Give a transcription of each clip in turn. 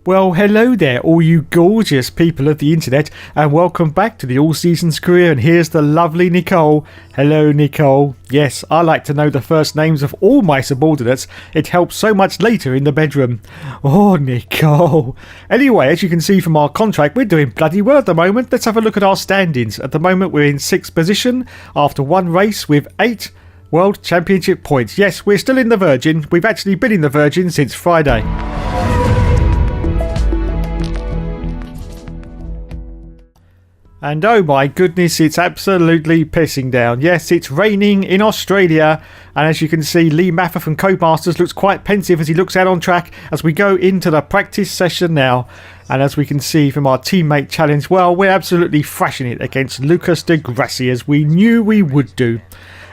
Well, hello there, all you gorgeous people of the internet, and welcome back to the All Seasons career. And here's the lovely Nicole. Hello, Nicole. Yes, I like to know the first names of all my subordinates. It helps so much later in the bedroom. Oh, Nicole. Anyway, as you can see from our contract, we're doing bloody well at the moment. Let's have a look at our standings. At the moment, we're in 6th position after one race with 8 World Championship points. Yes, we're still in the Virgin. We've actually been in the Virgin since Friday. And oh my goodness, it's absolutely pissing down. Yes, it's raining in Australia. And as you can see, Lee Maffer from Codemasters looks quite pensive as he looks out on track as we go into the practice session now. And as we can see from our teammate challenge, well, we're absolutely thrashing it against Lucas de Grassi as we knew we would do.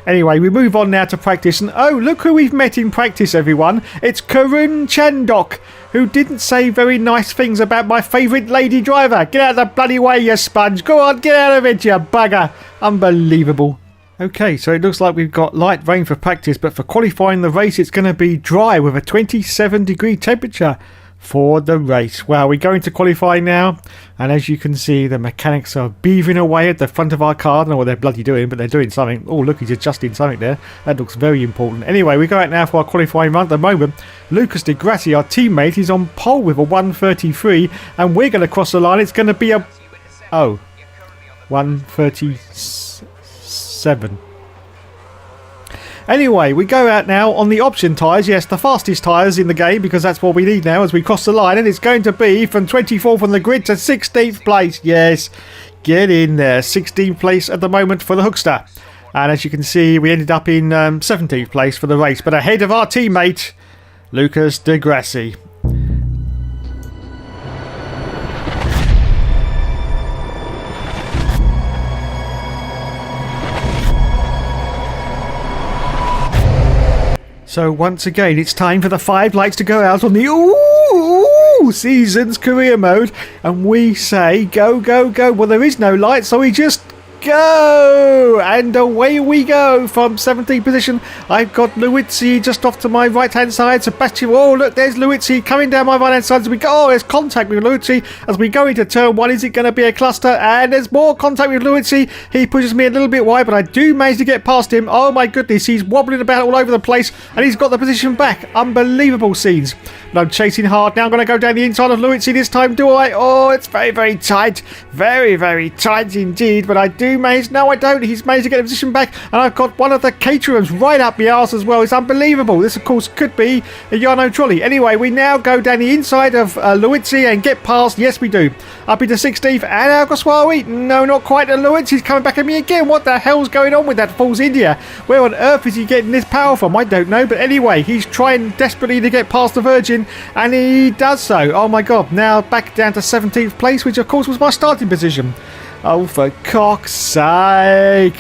Anyway, we move on now to practice. And oh, look who we've met in practice, everyone. It's Karun Chandok, who didn't say very nice things about my favourite lady driver. Get out of the bloody way, you sponge. Go on, get out of it, you bugger. Unbelievable. Okay, so it looks like we've got light rain for practice, but for qualifying the race, it's going to be dry with a 27-degree temperature for the race. Well, we're going to qualify now, and as you can see, the mechanics are beavering away at the front of our car. I don't know what they're bloody doing, but they're doing something. Oh, look, he's adjusting something there. That looks very important. Anyway, we go out now for our qualifying run. At the moment, Lucas de Grassi, our teammate, is on pole with a 1:33, and we're going to cross the line. It's going to be a 1:37. Anyway, we go out now on the option tyres. Yes, the fastest tyres in the game, because that's what we need now as we cross the line. And it's going to be from 24th on the grid to 16th place. Yes, get in there. 16th place at the moment for the Hookster. And as you can see, we ended up in 17th place for the race, but ahead of our teammate, Lucas de Grassi. So once again, it's time for the 5 lights to go out on the Seasons career mode. And we say, go, go, go. Well, there is no light, so we just go. And away we go from 17th position. I've got Luizzi just off to my right-hand side. Sebastian, oh, look, there's Luizzi coming down my right-hand side as we go. Oh, there's contact with Luizzi as we go into turn 1. Is it going to be a cluster? And there's more contact with Luizzi. He pushes me a little bit wide, but I do manage to get past him. Oh, my goodness, he's wobbling about all over the place, and he's got the position back. Unbelievable scenes. But I'm chasing hard. Now I'm going to go down the inside of Luizzi this time, do I? Oh, it's very, very tight. Very, very tight indeed, but I do manage. No, I don't. He's managed to get the position back, and I've got one of the caterers right up the arse as well. It's unbelievable. This, of course, could be a Yarno trolley. Anyway, we now go down the inside of Luizzi and get past. Yes, we do. Up into 16th, and Alguaswawi. No, not quite. And Luizzi's coming back at me again. What the hell's going on with that Falls India? Where on earth is he getting this power from? I don't know. But anyway, he's trying desperately to get past the Virgin, and he does so. Oh my god. Now back down to 17th place, which of course was my starting position. Oh, for cock's sake.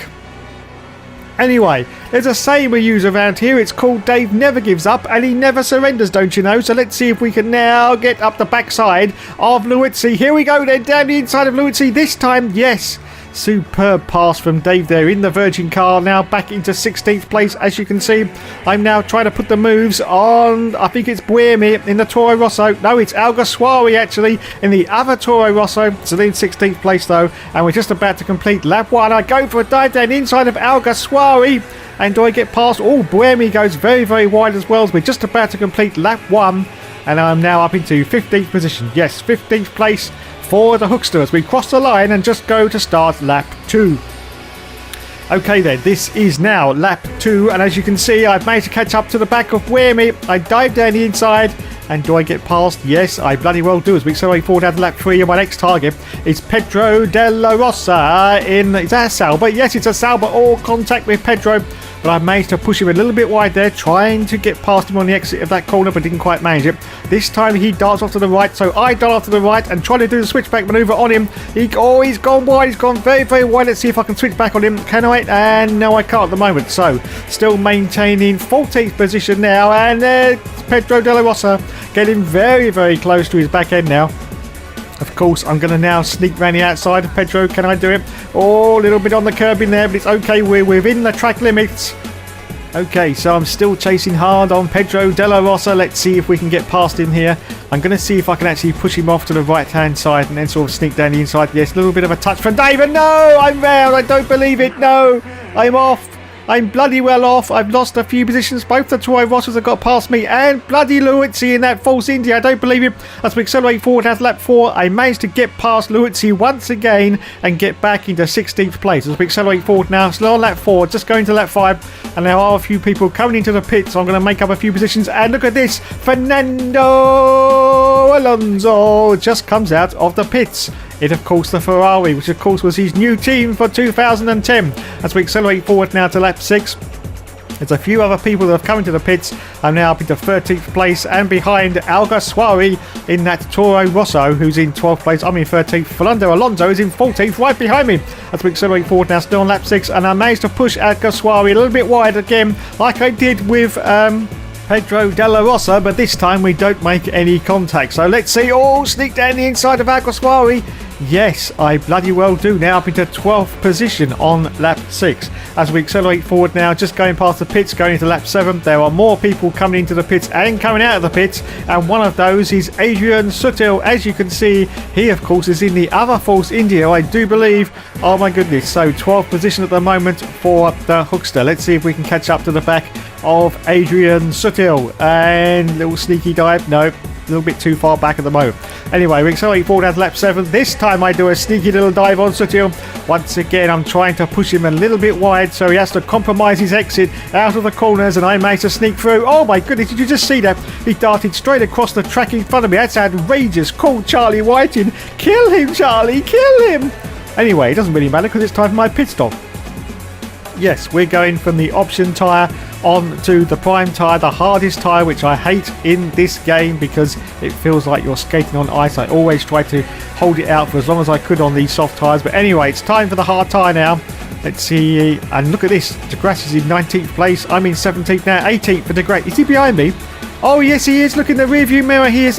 Anyway, there's a saying we use around here. It's called Dave never gives up and he never surrenders, don't you know? So let's see if we can now get up the backside of Luizzi. Here we go then, down the inside of Luizzi. This time, yes. Superb pass from Dave there in the Virgin car. Now back into 16th place. As you can see, I'm now trying to put the moves on, I think it's Buemi in the Toro Rosso. No, it's Alguaswawi actually in the other Toro Rosso. So in 16th place though, and we're just about to complete lap 1. I go for a dive down inside of Alguaswawi, and do I get past? Oh, Buemi goes very, very wide as well. As we're just about to complete lap 1, and I'm now up into 15th position. Yes, 15th place for the Hookster as we cross the line and just go to start lap 2. Okay then, this is now lap 2, and as you can see, I've managed to catch up to the back of Buemi. I dive down the inside, and do I get past? Yes, I bloody well do as we accelerate forward down to lap 3, and my next target is Pedro Della Rosa in, is that a Sauber? Yes, it's a Sauber. All contact with Pedro, but I managed to push him a little bit wide there, trying to get past him on the exit of that corner, but didn't quite manage it. This time he darts off to the right, so I dart off to the right and try to do the switchback manoeuvre on him. He's gone wide. He's gone very, very wide. Let's see if I can switch back on him. Can I? And no, I can't at the moment. So still maintaining 14th position now, and there's Pedro Della Rosa getting very, very close to his back end now. Of course, I'm going to now sneak round the outside of Pedro. Can I do it? Oh, a little bit on the curb in there, but it's okay. We're within the track limits. Okay, so I'm still chasing hard on Pedro Della Rosa. Let's see if we can get past him here. I'm going to see if I can actually push him off to the right-hand side and then sort of sneak down the inside. Yes, a little bit of a touch from David. No, I'm round. I don't believe it. No, I'm off. I'm bloody well off. I've lost a few positions. Both the Toro Rossas have got past me and bloody Luizzi in that false India. I don't believe it. As we accelerate forward at lap 4, I managed to get past Luizzi once again and get back into 16th place. As we accelerate forward now, still on lap 4, just going to lap 5, and there are a few people coming into the pit, so I'm going to make up a few positions. And look at this, Fernando Alonso just comes out of the pits. It, of course, the Ferrari, which, of course, was his new team for 2010. As we accelerate forward now to lap 6, there's a few other people that have come into the pits. I'm now up into 13th place and behind Alguersuari in that Toro Rosso, who's in 12th place. I'm in 13th. Fernando Alonso is in 14th, right behind me. As we accelerate forward now, still on lap 6, and I managed to push Alguersuari a little bit wide again, like I did with Pedro Della Rosa, but this time we don't make any contact. So let's see. Oh, sneak down the inside of Alguersuari. Yes, I bloody well do. Now up into 12th position on lap 6. As we accelerate forward now, just going past the pits, going into lap 7. There are more people coming into the pits and coming out of the pits, and one of those is Adrian Sutil. As you can see, he of course is in the other Force India, I do believe. Oh my goodness. So 12th position at the moment for the Hookster. Let's see if we can catch up to the back of Adrian Sutil. And little sneaky dive. No. A little bit too far back at the moment. Anyway, we accelerate forward at lap 7. This time I do a sneaky little dive on Sutil. Once again, I'm trying to push him a little bit wide, so he has to compromise his exit out of the corners, and I managed to sneak through. Oh my goodness, did you just see that? He darted straight across the track in front of me. That's outrageous. Call Charlie Whiting. Kill him, Charlie. Kill him. Anyway, it doesn't really matter because it's time for my pit stop. Yes, we're going from the option tyre on to the prime tyre, the hardest tyre, which I hate in this game because it feels like you're skating on ice. I always try to hold it out for as long as I could on these soft tyres. But anyway, it's time for the hard tyre now. Let's see. And look at this. DeGrasse is in 19th place. I'm in 17th now. 18th for DeGrasse. Is he behind me? Oh, yes, he is. Look in the rearview mirror. He's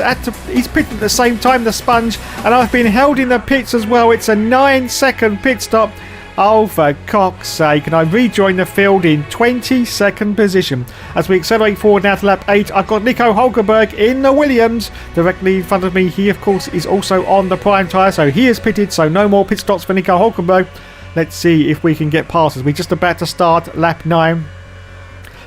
pitting at the same time, the sponge. And I've been held in the pits as well. It's a 9-second pit stop. Oh, for cock's sake. And I rejoin the field in 22nd position. As we accelerate forward now to lap 8, I've got Nico Hulkenberg in the Williams directly in front of me. He, of course, is also on the prime tyre, so he is pitted, so no more pit stops for Nico Hulkenberg. Let's see if we can get past as we're just about to start lap 9.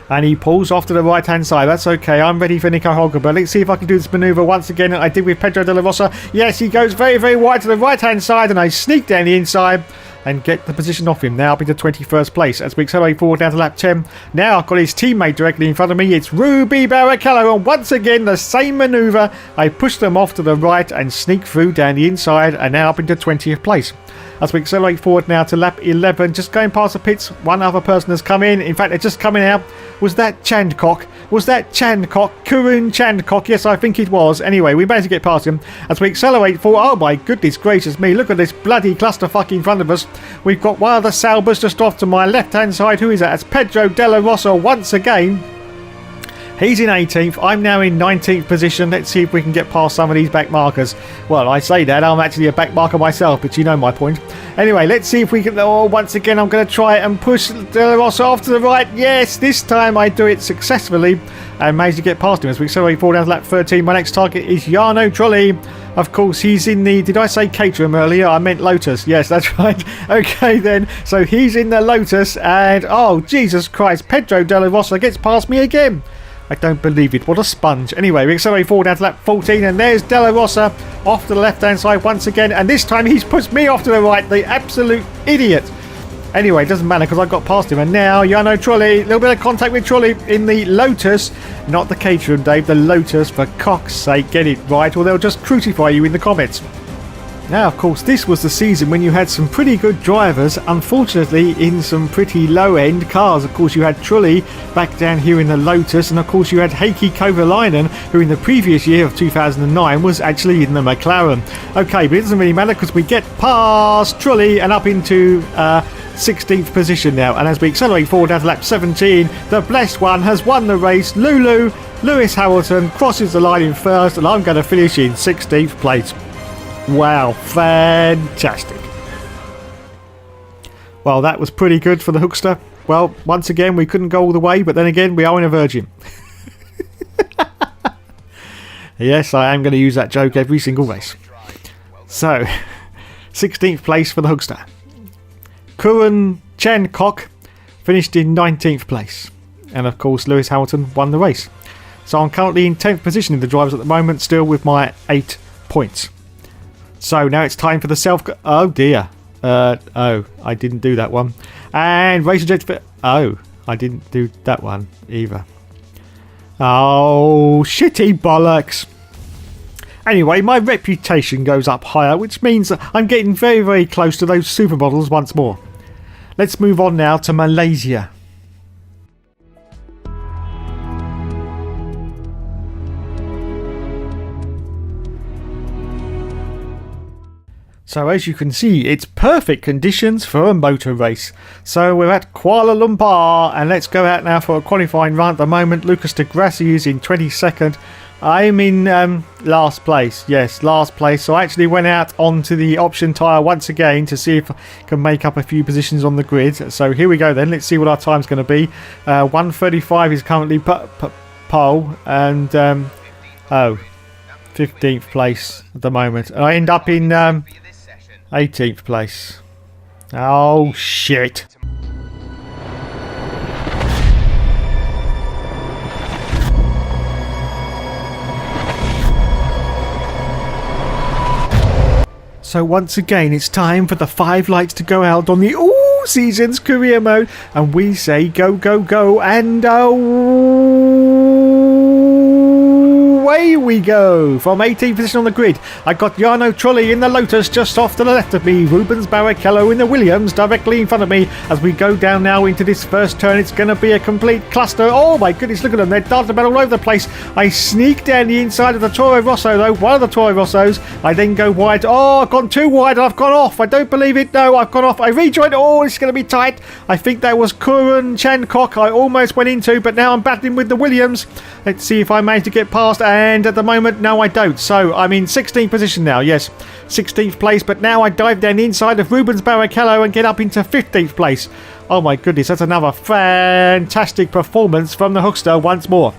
And he pulls off to the right-hand side. That's okay. I'm ready for Nico Hulkenberg. Let's see if I can do this manoeuvre once again that I did with Pedro Della Rosa. Yes, he goes very, very wide to the right-hand side, and I sneak down the inside and get the position off him. Now up into 21st place as we accelerate forward down to lap 10. Now I've got his teammate directly in front of me. It's Ruby Barrichello, and once again the same manoeuvre. I push them off to the right and sneak through down the inside, and now up into 20th place. As we accelerate forward now to lap 11, just going past the pits, one other person has come in. In fact, they're just coming out. Was that Chandcock? Was that Chandcock? Karun Chandcock? Yes, I think it was. Anyway, we managed to get past him. As we accelerate forward, oh my goodness gracious me, look at this bloody clusterfuck in front of us. We've got one of the Saubers just off to my left-hand side. Who is that? It's Pedro Della Rosa once again. He's in 18th. I'm now in 19th position. Let's see if we can get past some of these back markers. Well, I say that. I'm actually a back marker myself, but you know my point. Anyway, let's see if we can... Oh, once again, I'm going to try and push De La Rosa off to the right. Yes, this time I do it successfully and manage to get past him. As we accelerate forward down to lap 13, my next target is Jarno Trulli. Of course, he's in the... Did I say Caterham earlier? I meant Lotus. Yes, that's right. Okay, then. So he's in the Lotus and... Oh, Jesus Christ. Pedro De La Rosa gets past me again. I don't believe it. What a sponge. Anyway, we accelerate forward down to lap 14, and there's Della Rosa off to the left-hand side once again, and this time he's pushed me off to the right, the absolute idiot. Anyway, it doesn't matter because I got past him, and now Jarno Trulli, a little bit of contact with Trulli in the Lotus, not the Caterham, Dave, the Lotus, for cock's sake, get it right, or they'll just crucify you in the comments. Now, of course, this was the season when you had some pretty good drivers, unfortunately in some pretty low-end cars. Of course, you had Trulli back down here in the Lotus, and of course you had Heikki Kovalainen, who in the previous year of 2009 was actually in the McLaren. Okay, but it doesn't really matter because we get past Trulli and up into 16th position now. And as we accelerate forward down to lap 17, the blessed one has won the race. Lewis Hamilton crosses the line in first, and I'm going to finish in 16th place. Wow, fantastic. Well, that was pretty good for the Hookster. Well, once again, we couldn't go all the way, but then again, we are in a Virgin. Yes, I am going to use that joke every single race. So, 16th place for the Hookster. Kuren Chen-Kok finished in 19th place. And of course, Lewis Hamilton won the race. So I'm currently in 10th position in the drivers at the moment, still with my 8 points. So now it's time for the oh dear. Oh, I didn't do that one. And race objective. Oh, I didn't do that one either. Oh, shitty bollocks. Anyway, my reputation goes up higher, which means that I'm getting very, very close to those supermodels once more. Let's move on now to Malaysia. So as you can see, it's perfect conditions for a motor race. So we're at Kuala Lumpur, and let's go out now for a qualifying run. At the moment, Lucas de Grassi is in 22nd. I'm in last place. Yes, last place. So I actually went out onto the option tyre once again to see if I can make up a few positions on the grid. So here we go then. Let's see what our time's going to be. 1:35 is currently pole, and 15th place at the moment. And I end up in 18th place. Oh shit. So once again, it's time for the 5 lights to go out on the all seasons career mode, and we say go, go, go, and away we go. From 18th position on the grid, I got Jarno Trulli in the Lotus just off to the left of me, Rubens Barrichello in the Williams directly in front of me. As we go down now into this first turn, it's going to be a complete cluster. Oh my goodness, look at them, they're darting about all over the place. I sneak down the inside of the Toro Rosso though, one of the Toro Rossos. I then go wide. Oh, I've gone too wide and I've gone off. I don't believe it. No, I've gone off. I rejoined. Oh, it's going to be tight. I think that was Kuren Chen-Kok I almost went into, but now I'm battling with the Williams. Let's see if I manage to get past, and at the moment, no, I don't. So I'm in 16th position now. Yes, 16th place, but now I dive down the inside of Rubens Barrichello and get up into 15th place. Oh my goodness, that's another fantastic performance from the Hookster once more.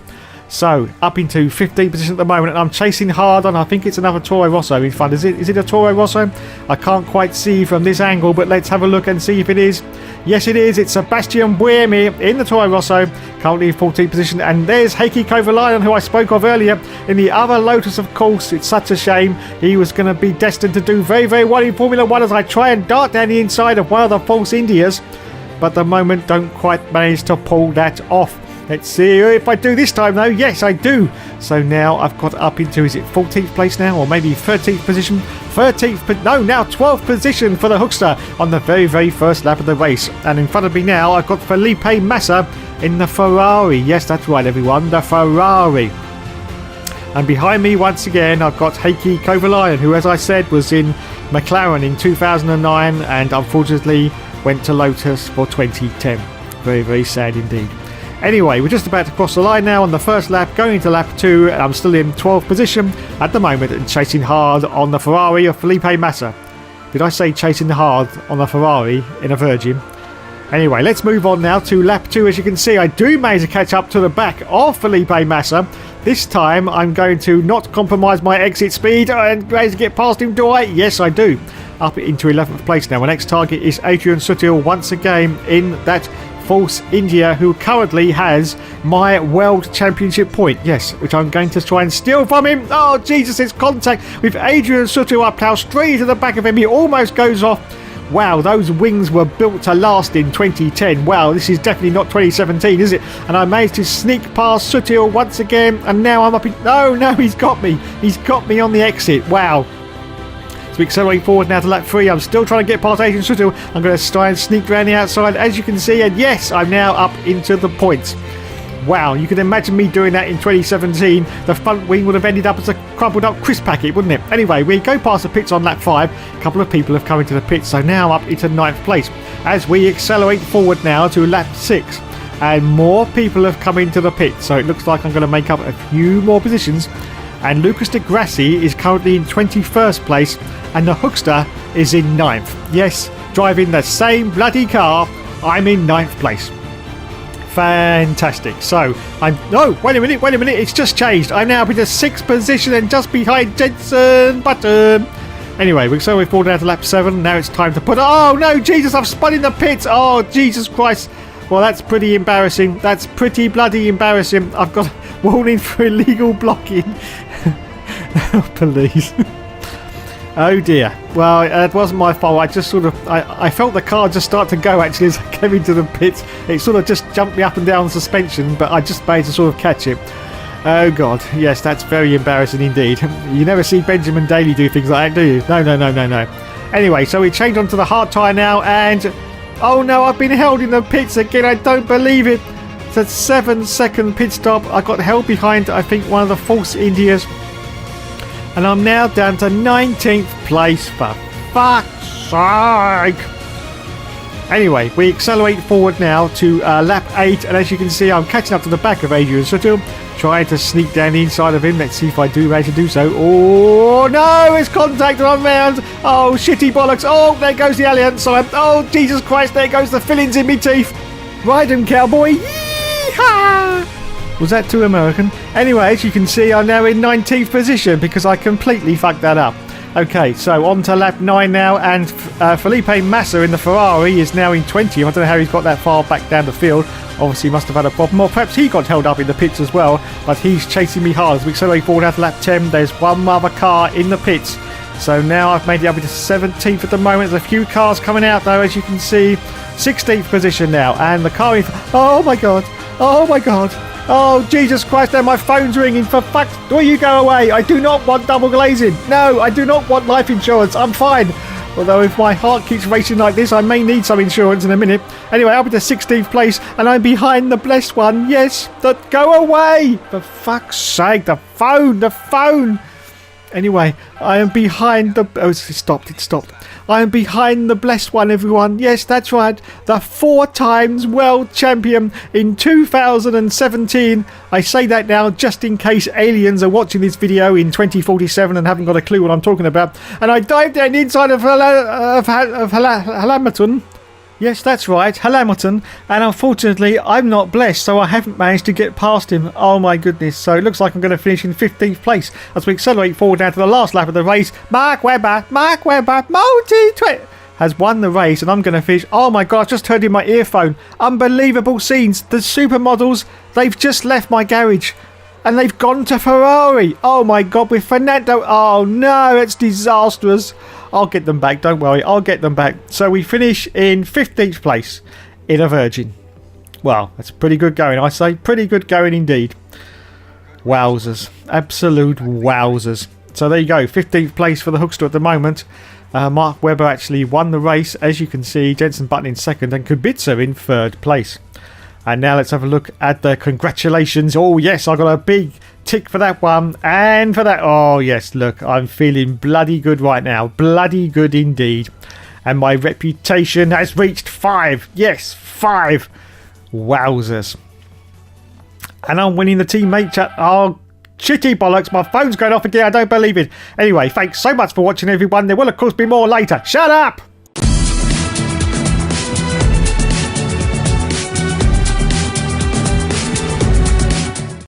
So up into 15th position at the moment, and I'm chasing hard on, I think it's another Toro Rosso in front. Is it a Toro Rosso? I can't quite see from this angle, but let's have a look and see if it is. Yes, it is. It's Sebastian Buemi in the Toro Rosso, currently in 14th position. And there's Heikki Kovalainen, who I spoke of earlier, in the other Lotus, of course. It's such a shame. He was going to be destined to do very, very well in Formula 1 as I try and dart down the inside of one of the Force Indias. But at the moment, don't quite manage to pull that off. Let's see if I do this time though. Yes, I do. So now I've got up into, is it 14th place now, or maybe 13th position? 13th, no, now 12th position for the Hookster on the very, very first lap of the race. And in front of me now, I've got Felipe Massa in the Ferrari. Yes, that's right, everyone, the Ferrari. And behind me, once again, I've got Heikki Kovalainen, who, as I said, was in McLaren in 2009 and unfortunately went to Lotus for 2010. Very, very sad indeed. Anyway, we're just about to cross the line now on the first lap, going into lap 2, and I'm still in 12th position at the moment and chasing hard on the Ferrari of Felipe Massa. Did I say chasing hard on the Ferrari in a Virgin? Anyway, let's move on now to lap 2. As you can see, I do manage to catch up to the back of Felipe Massa. This time, I'm going to not compromise my exit speed and manage to get past him, do I? Yes, I do. Up into 11th place now. My next target is Adrian Sutil once again in that Force India, who currently has my World Championship point. Yes, which I'm going to try and steal from him. Oh, Jesus, it's contact with Adrian Sutil. I plough straight into the back of him. He almost goes off. Wow, those wings were built to last in 2010. Wow, this is definitely not 2017, is it? And I managed to sneak past Sutil once again, and now I'm up in... No, he's got me. He's got me on the exit. Wow. So we accelerate forward now to lap 3. I'm still trying to get past Adrian Sutil. I'm going to try and sneak around the outside, as you can see. And yes, I'm now up into the points. Wow, you can imagine me doing that in 2017. The front wing would have ended up as a crumpled up crisp packet, wouldn't it? Anyway, we go past the pits on lap 5. A couple of people have come into the pits, so now up into 9th place. As we accelerate forward now to lap 6. And more people have come into the pit, so it looks like I'm going to make up a few more positions. And Lucas de Grassi is currently in 21st place, and the Hookster is in 9th. Yes, driving the same bloody car I'm in 9th place. Fantastic. So no, wait a minute, it's just changed. I'm now in the 6th position and just behind Jensen Button. Anyway, so we've fallen down to lap 7. Now it's time to put... Oh no, Jesus, I've spun in the pits. Oh, Jesus Christ. Well, that's pretty embarrassing. That's pretty bloody embarrassing. I've got a warning for illegal blocking. Oh, please. Oh dear. Well, it wasn't my fault. I just sort of... I felt the car just start to go, actually, as I came into the pits. It sort of just jumped me up and down the suspension, but I just managed to sort of catch it. Oh God. Yes, that's very embarrassing indeed. You never see Benjamin Daly do things like that, do you? No. Anyway, so we changed onto the hard tyre now, and... Oh no, I've been held in the pits again. I don't believe it. It's a 7-second pit stop. I got held behind, I think, one of the false Indias. And I'm now down to 19th place, for fuck's sake. Anyway, we accelerate forward now to lap 8. And as you can see, I'm catching up to the back of Adrian Sutton. Trying to sneak down the inside of him. Let's see if I do manage to do so. Oh no, it's contact and I'm round. Oh, shitty bollocks. Oh, there goes the Alliance sign. Oh, Jesus Christ, there goes the fillings in me teeth. Ride him, cowboy. Yee-haw! Was that too American? Anyway, as you can see, I'm now in 19th position because I completely fucked that up. Okay, so on to lap 9 now, and Felipe Massa in the Ferrari is now in 20th. I don't know how he's got that far back down the field. Obviously, he must have had a problem, or perhaps he got held up in the pits as well, but he's chasing me hard. As we accelerate forward out to lap 10, there's one other car in the pits. So now I've made it up into 17th at the moment. There's a few cars coming out, though, as you can see. 16th position now, and the car... Oh, my God. Oh, my God. Oh, Jesus Christ, now my phone's ringing. For fuck's... Will you go away? I do not want double glazing. No, I do not want life insurance. I'm fine. Although if my heart keeps racing like this, I may need some insurance in a minute. Anyway, I'm in the 16th place, and I'm behind the blessed one. Yes, go away. For fuck's sake, the phone. Anyway, I am behind the... Oh, it stopped. I am behind the blessed one, everyone. Yes, that's right. The 4 times world champion in 2017. I say that now just in case aliens are watching this video in 2047 and haven't got a clue what I'm talking about. And I dived down the inside of Hamilton. Yes, that's right, Hamilton. And unfortunately, I'm not blessed, so I haven't managed to get past him. Oh my goodness. So it looks like I'm going to finish in 15th place as we accelerate forward down to the last lap of the race. Mark Webber, multi-twit has won the race, and I'm going to finish. Oh my God, I just heard in my earphone. Unbelievable scenes. The supermodels, they've just left my garage. And they've gone to Ferrari. Oh my God, with Fernando. Oh no, it's disastrous. I'll get them back, don't worry, I'll get them back. So we finish in 15th place in a Virgin. Well, that's pretty good going, I say. Pretty good going indeed. Wowzers. Absolute wowzers. So there you go, 15th place for the Hookster at the moment. Mark Webber actually won the race, as you can see. Jensen Button in 2nd and Kubica in 3rd place. And now let's have a look at the congratulations. Oh yes, I got a big tick for that one. And for that, oh yes, look, I'm feeling bloody good right now. Bloody good indeed. And my reputation has reached 5. Yes, 5. Wowzers. And I'm winning the teammate chat. Oh, shitty bollocks, my phone's going off again. I don't believe it. Anyway, thanks so much for watching, everyone. There will of course be more later. Shut up!